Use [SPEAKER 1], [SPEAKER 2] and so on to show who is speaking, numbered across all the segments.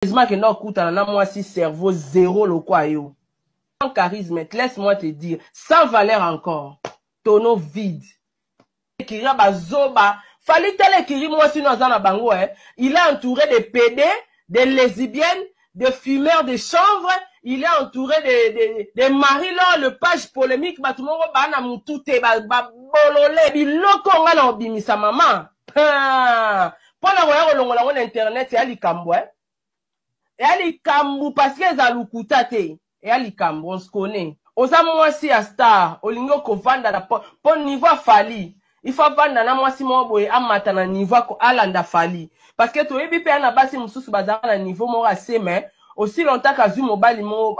[SPEAKER 1] Heureusement que non, écoute, moi si cerveau zéro le quoi yo. Sans charisme, laisse-moi te dire, sans valeur encore, tonneau vide. Écrire bazoba, fallait tel écrire moi sinon dans la bango, hein. Il est entouré de PD, de lesbiennes, de fumeurs de chanvre, il est entouré de maris là, le page polémique, bah tout le monde va na mutute, bah bololé, biloko nga na obimisa maman. Pour la voyage au long internet, c'est à l'icambo, hein. Et à l'icambo parce que ça l'ukuta te, et à l'icambo, on se connaît. Osa moi si à star, olingo ko vanda na po niveau fali. Il faut vanda na moi si mo boye amata na niveau ko alanda fali. Parce que to yebi pe na basi mususu bazana na niveau mo assez mais aussi longtemps qu'azu mobali mo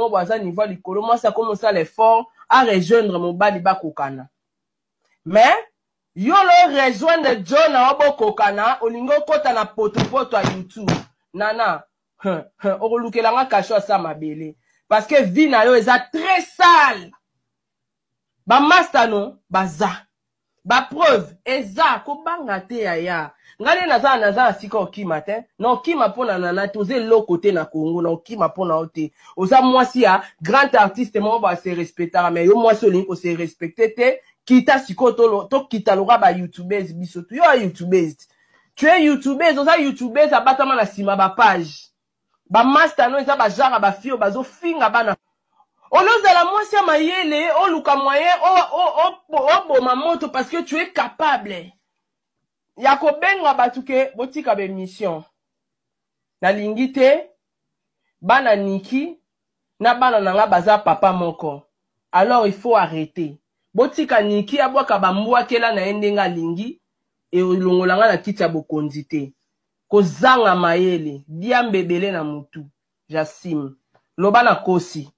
[SPEAKER 1] boza niveau likolo moi ça commence à l'effort à rejoindre mobali ba kokana. Mais yo lo rejoindre John na obo kokana olingo kota na poto à YouTube. Nana, okolukela nga kasho sa mabele. Parce que vie na yo eza très sale. Ba master non, baza. Ba preuve eza ko banga te ya. Ngale naza sika okima te. Na okima pona nana toze lo côté na Congo na okima pona ote. Oza mwasi ya grand artiste mo ba se respecter mais yo mwasi olingi ko se respecter te. Kita siko to kita lora ba YouTubers biso to yo YouTubers. Tu es YouTubers, oza YouTubers abatama na sima ba page. Ba master no eza ba jara ba fio bazo finga bana. Oloza la mwasi ya mayele, oluka moyen, boma moto parce que tu es capable. Yako benga batuke, botika be mission. Na lingite, bana niki, na bana nanga baza papa moko. Alors il faut arrêter. Botika niki, abwaka bambua kela na endenga lingi, e olongolanga na kiti ya bokonzi te. Kozanga mayele, diambebele na mutu. Jassim. Loba na kosi.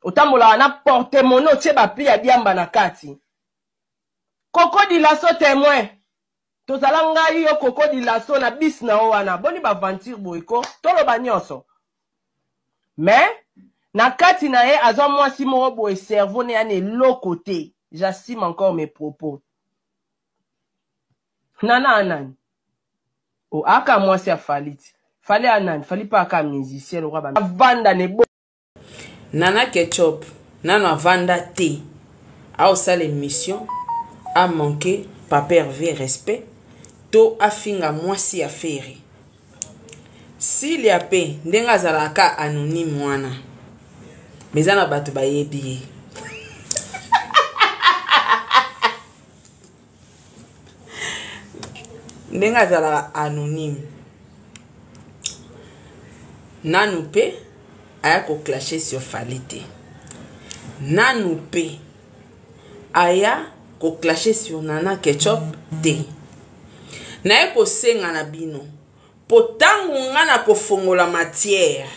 [SPEAKER 1] Otambola na porte mono tche ba pli ya diamba na kati. Koko di lasso témoin. Tozala ngai yo koko di lasso na bis na wana. Boni ba venture boyko. Tolo ba nyonso. Mais, na kati na ye azwa mwasi moko boye cerveau ne ane lo côté. J'assume encore mes propos. Nana anani. O aka mwasi a faliti. Fali anani. Fali pa aka musicien. Vanda ne bo.
[SPEAKER 2] Nana Ketchup, Nana Vanda T. A aussi l'émission, a manqué, pas pervers respect, to a finga mwasi affaire. S'il y a pe, ndenga zalaka anonyme wana. Bezana batu ba yebi. Ndenga zalaka anonyme. Nanu pe, aya ko clasher sur Falite. Nanu pe aya ko clasher sur Nana Ketchup te. Na ko senga na bino. Potangu ngana ko fongola matière.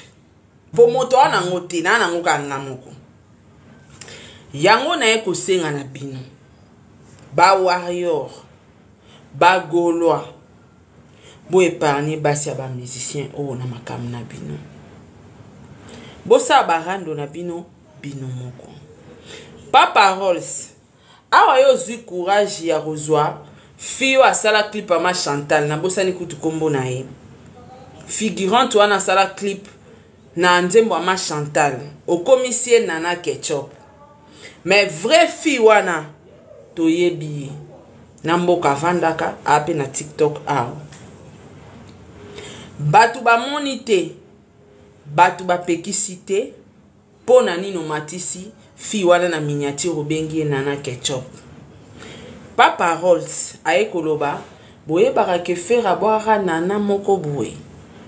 [SPEAKER 2] Po moto ana ngote na na ngoka ngamoko. Yango na ko senga na bino. Ba warrior. Ba gaulois. Bo épargner basi ya ba musicien o na makam na bino. Bosa barando na bino moko. Pas paroles. Awa yo zui courage ya rozwa. Fiyo asala clip ama Chantal na bosa ni kutu kombo na ye. Figurante wana asala clip na nzembo ama Chantal. Okomisie Nana Ketchup. Mais vrai fille wana to yebi. Na mboka vandaka ape na TikTok awa. Batu ba monite. Batu ba pekisite pona nino matisi fi wana na miniature bengi Nana Ketchup. Pa paroles aye koloba boye barake faire aboira Nana moko boye.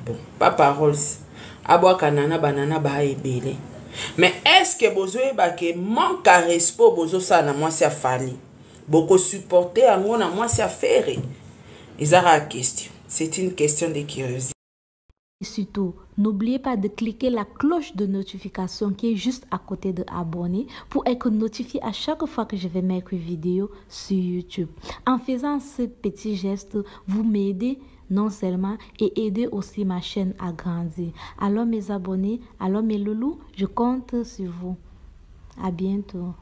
[SPEAKER 2] Bon, pa paroles aboaka Nana banana ba ebele. Mais est-ce que bozo ebake manque à respect bozo sa na mwasi afali. Boko supporter ango na mwasi afere. Ezara question. C'est une question de curiosité.
[SPEAKER 3] Et surtout, n'oubliez pas de cliquer la cloche de notification qui est juste à côté de abonner pour être notifié à chaque fois que je vais mettre une vidéo sur YouTube. En faisant ce petit geste, vous m'aidez non seulement et aider aussi ma chaîne à grandir. Alors mes abonnés, alors mes loulous, je compte sur vous. À bientôt.